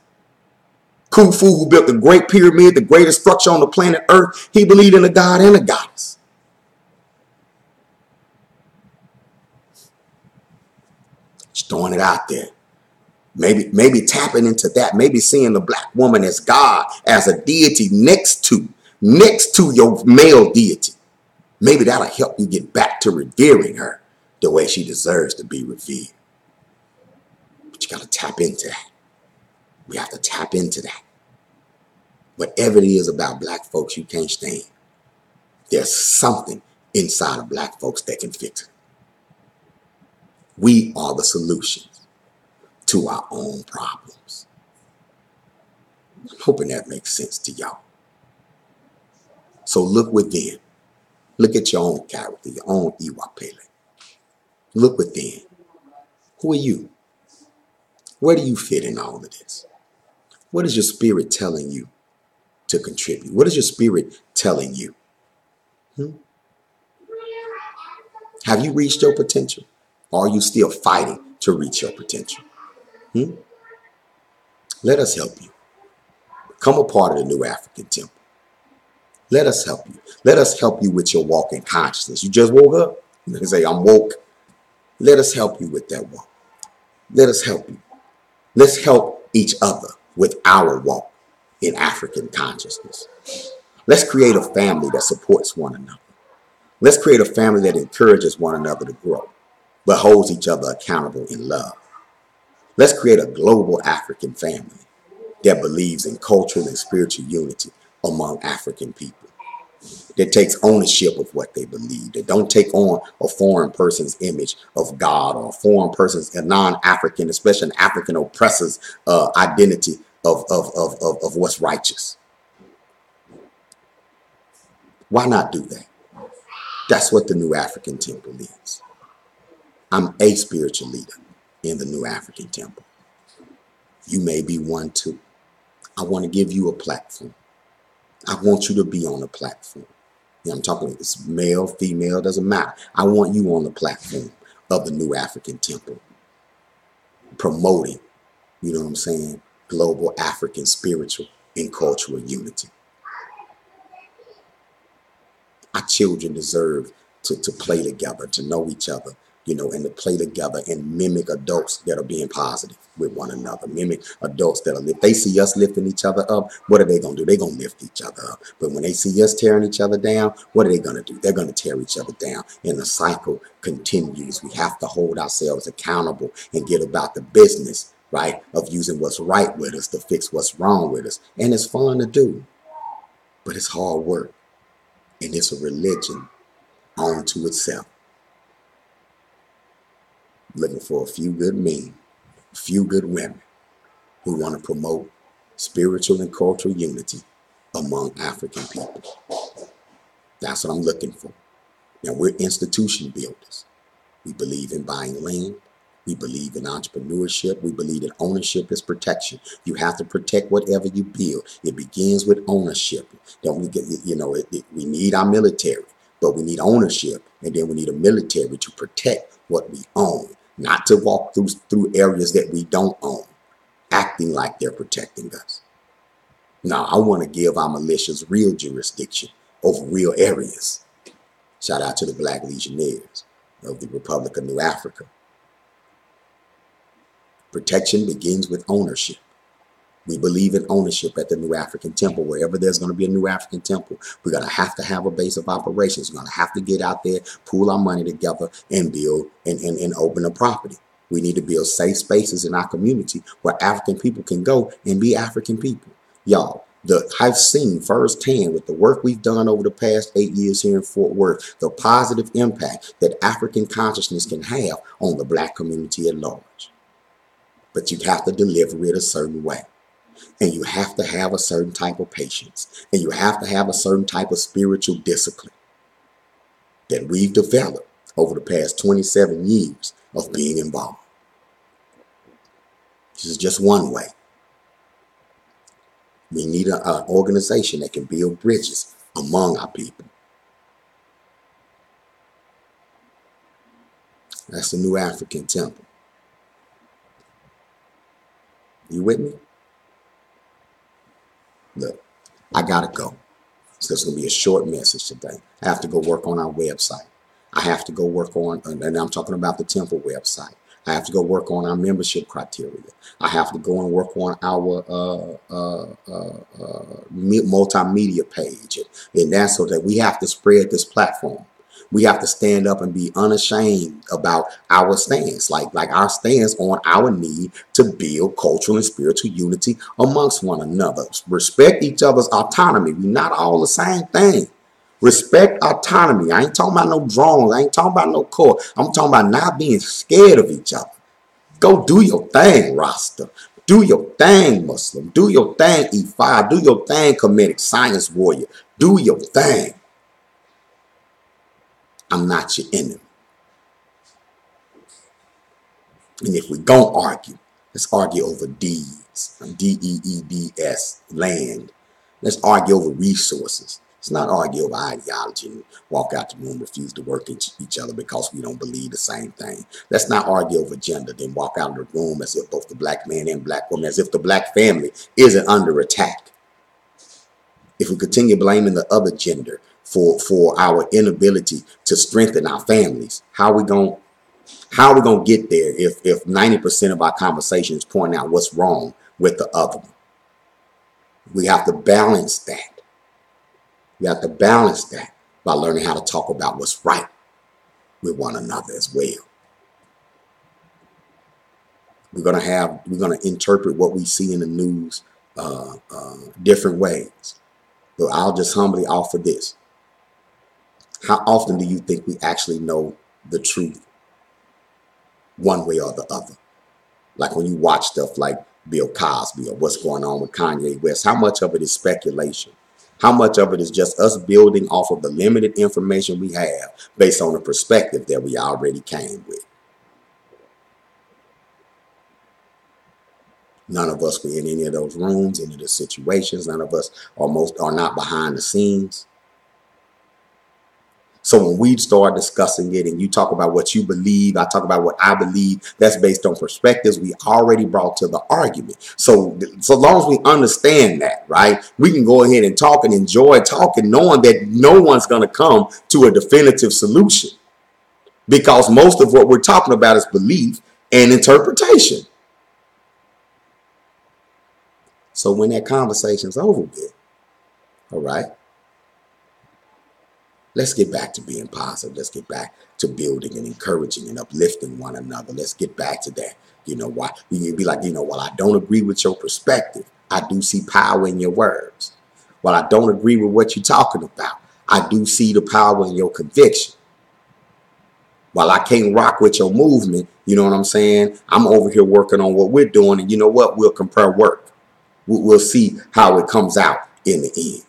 Khufu, who built the Great Pyramid, the greatest structure on the planet Earth, he believed in a god and a goddess. Just throwing it out there. Maybe tapping into that. Maybe seeing the black woman as God, as a deity next to your male deity. Maybe that'll help you get back to revering her the way she deserves to be revered. But you got to tap into that. We have to tap into that. Whatever it is about black folks you can't stand, there's something inside of black folks that can fix it. We are the solutions to our own problems. I'm hoping that makes sense to y'all. So look within. Look at your own character, your own Iwapele. Look within. Who are you? Where do you fit in all of this? What is your spirit telling you to contribute? What is your spirit telling you? Have you reached your potential? Or are you still fighting to reach your potential? Let us help you. Become a part of the New Afrikan Temple. Let us help you. Let us help you with your walk in consciousness. You just woke up. You say, I'm woke. Let us help you with that walk. Let us help you. Let's help each other with our walk in African consciousness. Let's create a family that supports one another. Let's create a family that encourages one another to grow, but holds each other accountable in love. Let's create a global African family that believes in cultural and spiritual unity among African people, that takes ownership of what they believe, that don't take on a foreign person's image of God or a foreign person's, a non-African, especially an African oppressor's identity of what's righteous. Why not do that? That's what the New Afrikan Temple is. I'm a spiritual leader in the New Afrikan Temple. You may be one too. I want to give you a platform. I want you to be on the platform. You know, I'm talking, it's male, female, doesn't matter. I want you on the platform of the New Afrikan Temple, promoting, you know what I'm saying, global African spiritual and cultural unity. Our children deserve to play together, to know each other, and to play together and mimic adults that are being positive with one another. Mimic adults that are, if they see us lifting each other up, what are they going to do? They're going to lift each other up. But when they see us tearing each other down, what are they going to do? They're going to tear each other down. And the cycle continues. We have to hold ourselves accountable and get about the business, right, of using what's right with us to fix what's wrong with us. And it's fun to do, but it's hard work. And it's a religion unto itself. Looking for a few good men, a few good women who want to promote spiritual and cultural unity among African people. That's what I'm looking for. Now, we're institution builders. We believe in buying land. We believe in entrepreneurship. We believe that ownership is protection. You have to protect whatever you build. It begins with ownership. Don't we get, we need our military, but we need ownership. And then we need a military to protect what we own, not to walk through areas that we don't own, acting like they're protecting us. Now, I want to give our militias real jurisdiction over real areas. Shout out to the Black Legionnaires of the Republic of New Africa. Protection begins with ownership. We believe in ownership at the New Afrikan Temple. Wherever there's going to be a New African Temple, we're going to have a base of operations. We're going to have to get out there, pool our money together, and build and open a property. We need to build safe spaces in our community where African people can go and be African people. Y'all, I've seen firsthand with the work we've done over the past 8 years here in Fort Worth, the positive impact that African consciousness can have on the Black community at large. But you have to deliver it a certain way. And you have to have a certain type of patience. And you have to have a certain type of spiritual discipline that we've developed over the past 27 years of being involved. This is just one way. We need an organization that can build bridges among our people. That's the New Afrikan Temple. You with me? Look, I gotta go. So it's gonna be a short message today. I have to go work on our website. I have to go work on, and I'm talking about the temple website. I have to go work on our membership criteria. I have to go and work on our multimedia page. And that's so that we have to spread this platform. We have to stand up and be unashamed about our stance, like our stance on our need to build cultural and spiritual unity amongst one another. Respect each other's autonomy. We're not all the same thing. Respect autonomy. I ain't talking about no drones. I ain't talking about no core. I'm talking about not being scared of each other. Go do your thing, Rasta. Do your thing, Muslim. Do your thing, E5. Do your thing, Comedic Science Warrior. Do your thing. I'm not your enemy. And if we don't argue, let's argue over deeds. D-E-E-D-S, land. Let's argue over resources. Let's not argue over ideology and walk out the room, refuse to work each other because we don't believe the same thing. Let's not argue over gender, then walk out of the room as if both the Black man and Black woman, as if the Black family isn't under attack. If we continue blaming the other gender for our inability to strengthen our families, how are we going to get there if 90% of our conversations point out what's wrong with the other one? We have to balance that. We have to balance that by learning how to talk about what's right with one another as well. We're going to interpret what we see in the news different ways. But I'll just humbly offer this. How often do you think we actually know the truth one way or the other? Like when you watch stuff like Bill Cosby or what's going on with Kanye West, how much of it is speculation? How much of it is just us building off of the limited information we have based on the perspective that we already came with? None of us were in any of those rooms, any of the situations. None of us are not behind the scenes. So when we start discussing it and you talk about what you believe, I talk about what I believe, that's based on perspectives we already brought to the argument. So long as we understand that, right, we can go ahead and talk and enjoy talking, knowing that no one's going to come to a definitive solution. because most of what we're talking about is belief and interpretation. So when that conversation's over with, all right, let's get back to being positive. Let's get back to building and encouraging and uplifting one another. Let's get back to that. You know why? You'd be like, while I don't agree with your perspective, I do see power in your words. While I don't agree with what you're talking about, I do see the power in your conviction. While I can't rock with your movement, you know what I'm saying? I'm over here working on what we're doing, and you know what? We'll compare work. We'll see how it comes out in the end.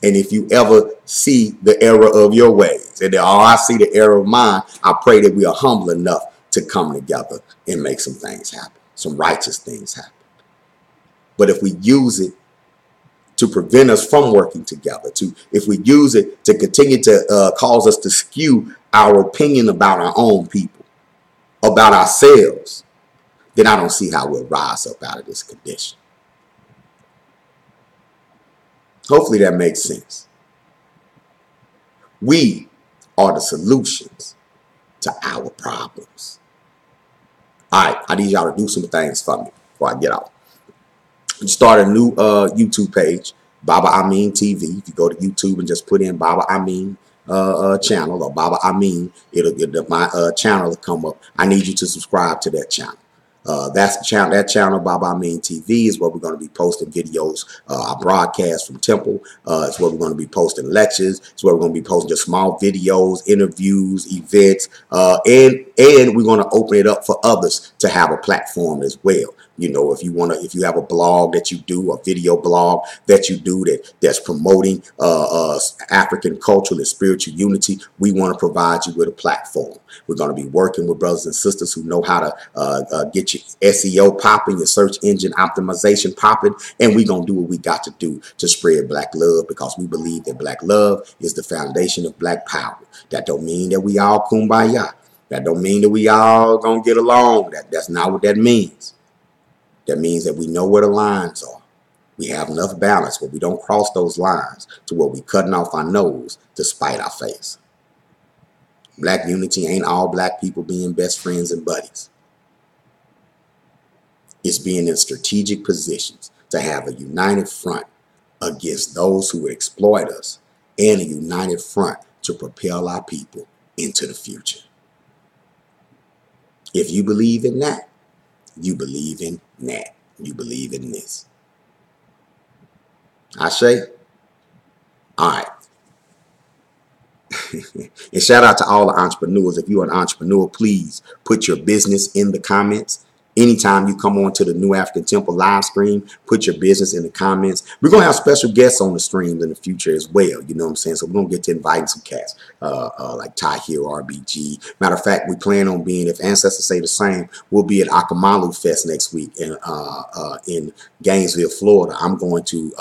And if you ever see the error of your ways, and I see the error of mine, I pray that we are humble enough to come together and make some things happen, some righteous things happen. But if we use it to prevent us from working together, if we use it to continue to cause us to skew our opinion about our own people, about ourselves, then I don't see how we'll rise up out of this condition. Hopefully that makes sense. We are the solutions to our problems. All right, I need y'all to do some things for me before I get out. Start a new YouTube page, Baba Amin TV. If you go to YouTube and just put in Baba Amin channel or Baba Amin, my channel will come up. I need you to subscribe to that channel. That's the channel. That channel, Baba Amin TV, is where we're going to be posting videos. Our broadcast from Temple. It's where we're going to be posting lectures. It's where we're going to be posting just small videos, interviews, events, and we're going to open it up for others to have a platform as well. If you have a blog that you do, a video blog that you do that's promoting African cultural and spiritual unity, we want to provide you with a platform. We're going to be working with brothers and sisters who know how to get your SEO popping, your search engine optimization popping, and we're going to do what we got to do to spread black love, because we believe that black love is the foundation of black power. That don't mean that we all kumbaya. That don't mean that we all going to get along. That's not what that means. That means that we know where the lines are. We have enough balance, but we don't cross those lines to where we cutting off our nose to spite our face. Black unity ain't all black people being best friends and buddies. It's being in strategic positions to have a united front against those who would exploit us, and a united front to propel our people into the future. If you believe in that, you believe in that. You believe in this. Ashe? All right. And shout out to all the entrepreneurs. If you're an entrepreneur, please put your business in the comments. Anytime you come on to the New African Temple live stream, put your business in the comments. We're going to have special guests on the streams in the future as well. You know what I'm saying? So we're going to get to inviting some cats like Tahir, RBG. Matter of fact, we plan on being, if ancestors say the same, we'll be at Akamalu Fest next week in Gainesville, Florida. I'm going to,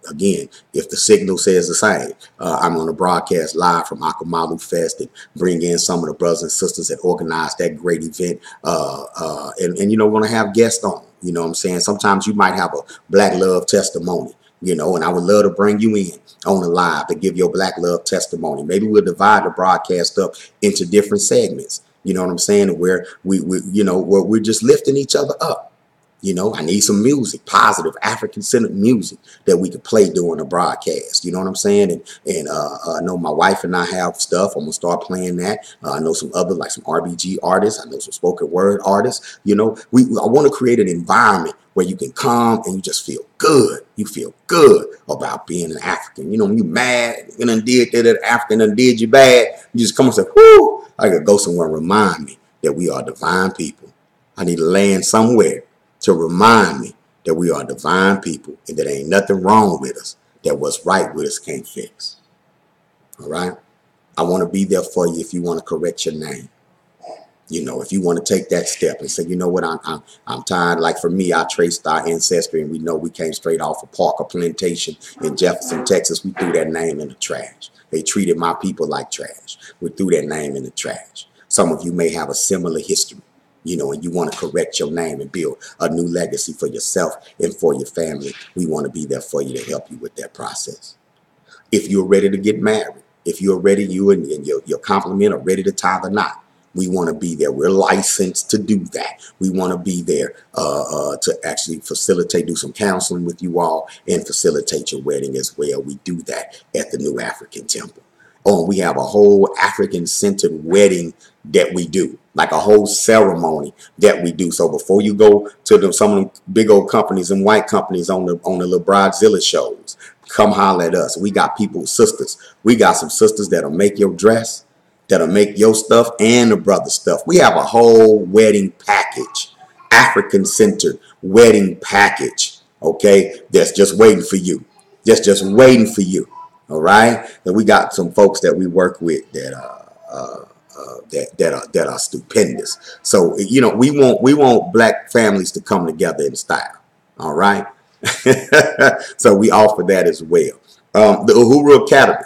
again, if the signal says the same, I'm going to broadcast live from Akamalu Fest and bring in some of the brothers and sisters that organized that great event. And we're going to have guests on. You know what I'm saying? Sometimes you might have a black love testimony, and I would love to bring you in on the live to give your black love testimony. Maybe we'll divide the broadcast up into different segments. You know what I'm saying? Where where we're just lifting each other up. I need some music, positive African-centered music that we could play during the broadcast. You know what I'm saying? And I know my wife and I have stuff. I'm going to start playing that. I know some other, like some RBG artists. I know some spoken word artists. I want to create an environment where you can come and you just feel good. You feel good about being an African. When you mad, you done did that African done did you bad, you just come and say, whoo, I got to go somewhere and remind me that we are divine people. I need to land somewhere to remind me that we are divine people and that ain't nothing wrong with us, that what's right with us can't fix. All right? I want to be there for you if you want to correct your name. If you want to take that step and say, you know what, I'm tired. Like for me, I traced our ancestry and we know we came straight off of Parker Plantation in Jefferson, Texas. We threw that name in the trash. They treated my people like trash. We threw that name in the trash. Some of you may have a similar history. And you want to correct your name and build a new legacy for yourself and for your family. We want to be there for you to help you with that process. If you're ready to get married, If you're ready, you and your complement are ready to tie the knot. We want to be there. We're licensed to do that. We want to be there to actually facilitate, do some counseling with you all, and facilitate your wedding as well. We do that at the New Afrikan Temple. Oh, we have a whole African-centered wedding that we do, like a whole ceremony that we do. So before you go to some of the big old companies and white companies on the little Bridezilla shows, come holler at us. We got people, sisters. We got some sisters that'll make your dress, that'll make your stuff and the brother stuff. We have a whole wedding package, African-centered wedding package, okay, that's just waiting for you. Just waiting for you. All right, and we got some folks that we work with that that are stupendous. So we want black families to come together in style. All right, so we offer that as well. The Uhuru Academy.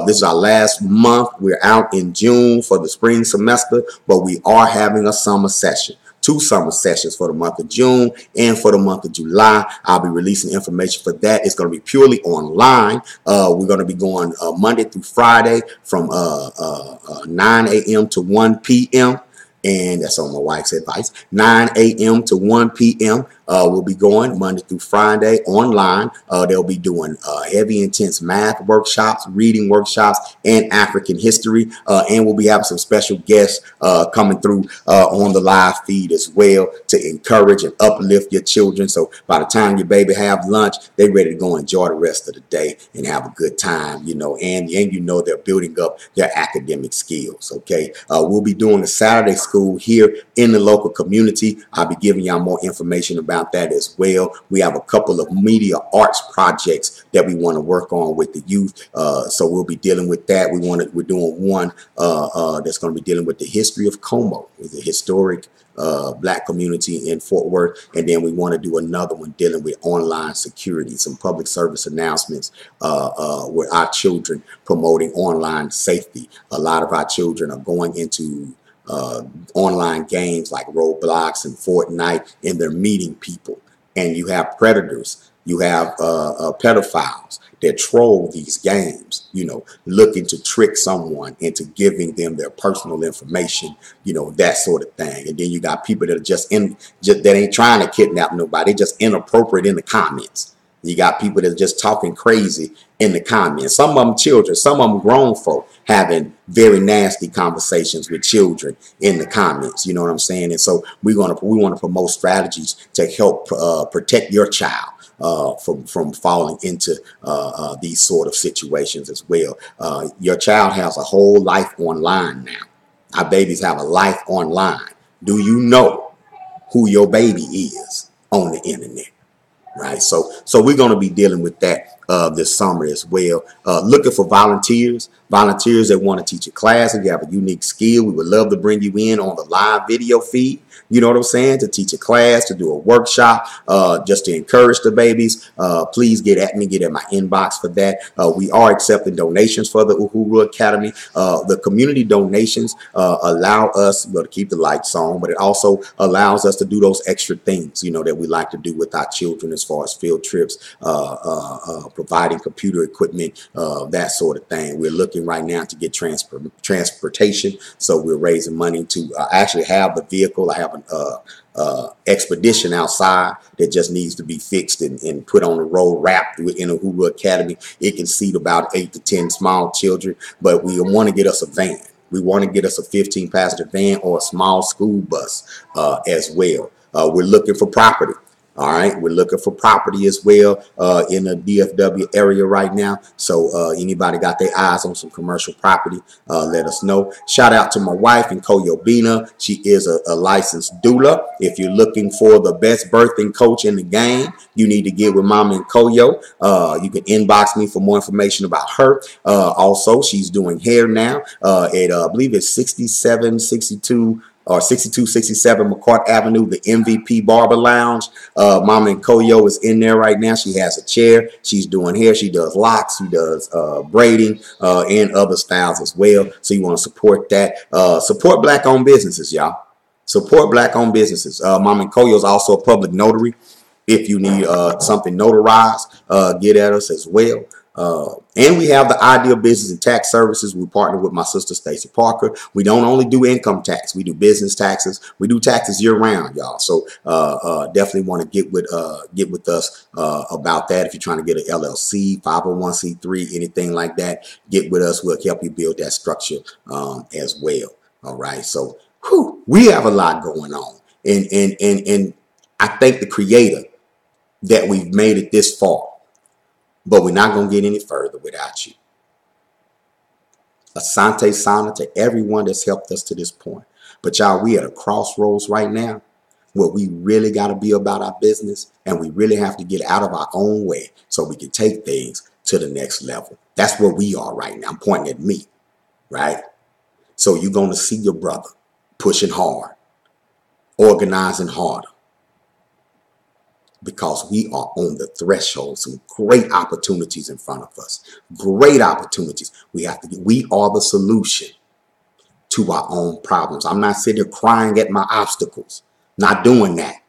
This is our last month. We're out in June for the spring semester, but we are having a summer session. 2 summer sessions for the month of June and for the month of July. I'll be releasing information for that. It's going to be purely online. We're going to be going Monday through Friday from 9 a.m. to 1 p.m. And that's on my wife's advice. 9 a.m. to 1 p.m. We'll be going Monday through Friday online. They'll be doing heavy, intense math workshops, reading workshops, and African history. And we'll be having some special guests coming through on the live feed as well to encourage and uplift your children. So by the time your baby have lunch, they're ready to go enjoy the rest of the day and have a good time, and they're building up their academic skills. Okay. We'll be doing the Saturday school here in the local community. I'll be giving y'all more information about that as well. We have a couple of media arts projects that we want to work on with the youth. So we'll be dealing with that. We're doing one that's going to be dealing with the history of Como, the historic black community in Fort Worth. And then we want to do another one dealing with online security, some public service announcements with our children promoting online safety. A lot of our children are going into online games like Roblox and Fortnite, and they're meeting people. And you have predators, you have pedophiles that troll these games, looking to trick someone into giving them their personal information, that sort of thing. And then you got people that are that ain't trying to kidnap nobody, they're just inappropriate in the comments. You got people that are just talking crazy in the comments. Some of them children, some of them grown folk having very nasty conversations with children in the comments. You know what I'm saying? And so we want to promote strategies to help protect your child from falling into these sort of situations as well. Your child has a whole life online now. Our babies have a life online. Do you know who your baby is on the internet? Right. So we're going to be dealing with that this summer as well. Looking for volunteers that want to teach a class. If you have a unique skill, we would love to bring you in on the live video feed. You know what I'm saying? To teach a class, to do a workshop, just to encourage the babies. Please get at me, get at my inbox for that. We are accepting donations for the Uhuru Academy. The community donations allow us to keep the lights on, but it also allows us to do those extra things, that we like to do with our children as far as field trips, providing computer equipment, that sort of thing. We're looking right now to get transportation. So we're raising money to actually have the vehicle. I have an expedition outside that just needs to be fixed and put on the road, wrapped in a Uhuru Academy. It can seat about 8 to 10 small children, but we want to get us a van. We want to get us a 15-passenger van or a small school bus as well. We're looking for property. All right, we're looking for property as well in the DFW area right now. So anybody got their eyes on some commercial property, let us know. Shout out to my wife, Nkoyo Bina. She is a licensed doula. If you're looking for the best birthing coach in the game, you need to get with Mama Nkoyo. You can inbox me for more information about her. Also, she's doing hair now at I believe it's 6762 or 6267 McCourt Avenue, the MVP Barber Lounge. Mama Nkoyo is in there right now. She has a chair. She's doing hair. She does locks. She does braiding and other styles as well. So you want to support that. Support black-owned businesses, y'all. Support black-owned businesses. Mama Nkoyo is also a public notary. If you need something notarized, get at us as well. And we have the Ideal Business and Tax Services. We partner with my sister Stacy Parker. We don't only do income tax; we do business taxes. We do taxes year round, y'all. So definitely want to get with us about that. If you're trying to get an LLC, 501c3, anything like that, get with us. We'll help you build that structure as well. All right. So we have a lot going on, and I thank the Creator that we've made it this far. But we're not going to get any further without you. Asante Sana to everyone that's helped us to this point. But y'all, we at a crossroads right now where we really got to be about our business, and we really have to get out of our own way so we can take things to the next level. That's where we are right now. I'm pointing at me, right? So you're going to see your brother pushing hard, organizing harder, because we are on the threshold. Some great opportunities in front of us. Great opportunities. We are the solution to our own problems. I'm not sitting here crying at my obstacles. Not doing that.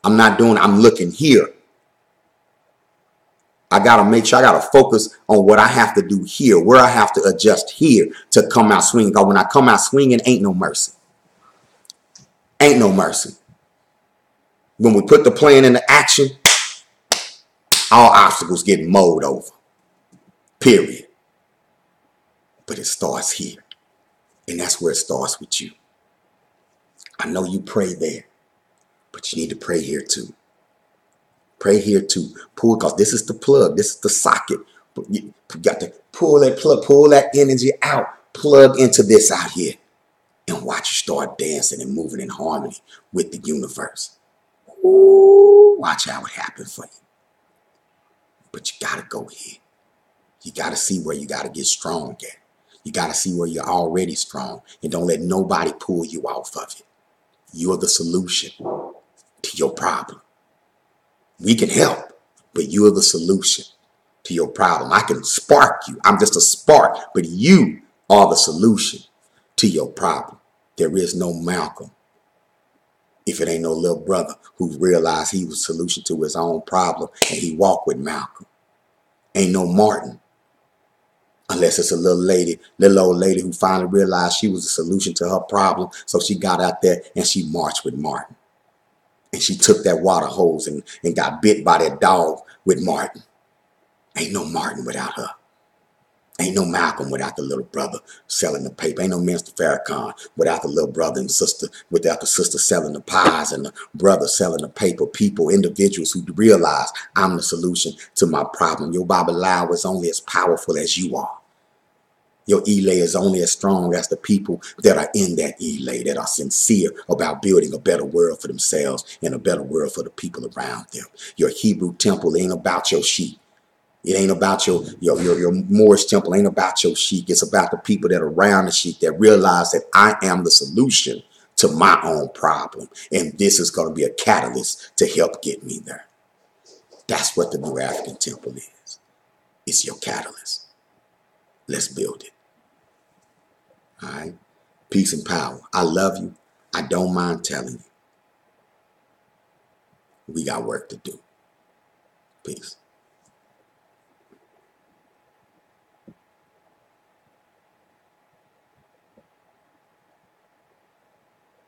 I'm looking here. I got to make sure I got to focus on what I have to do here, where I have to adjust here to come out swinging. Because when I come out swinging, ain't no mercy. Ain't no mercy. When we put the plan into action, all obstacles get mowed over. Period. But it starts here. And that's where it starts with you. I know you pray there, but you need to pray here too. Pray here too. Pull, because this is the plug. This is the socket. You got to pull that plug, pull that energy out. Plug into this out here. And watch you start dancing and moving in harmony with the universe. Ooh, watch how it happens for you. But you got to go here. You got to see where you got to get strong at. You got to see where you're already strong. And don't let nobody pull you off of it. You're the solution to your problem. We can help, but you're the solution to your problem. I can spark you. I'm just a spark, but you are the solution to your problem. There is no Malcolm if it ain't no little brother who realized he was the solution to his own problem and he walked with Malcolm. Ain't no Martin unless it's a little old lady who finally realized she was the solution to her problem. So she got out there and she marched with Martin. And she took that water hose and got bit by that dog with Martin. Ain't no Martin without her. Ain't no Malcolm without the little brother selling the paper. Ain't no Minister Farrakhan without the little brother and sister, without the sister selling the pies and the brother selling the paper. People, individuals who realize I'm the solution to my problem. Your Babalawo is only as powerful as you are. Your elay is only as strong as the people that are in that elay, that are sincere about building a better world for themselves and a better world for the people around them. Your Hebrew temple ain't about your sheep. It ain't about your Moorish temple. Ain't about your sheep. It's about the people that are around the sheep that realize that I am the solution to my own problem. And this is going to be a catalyst to help get me there. That's what the New African Temple is. It's your catalyst. Let's build it. All right. Peace and power. I love you. I don't mind telling you. We got work to do.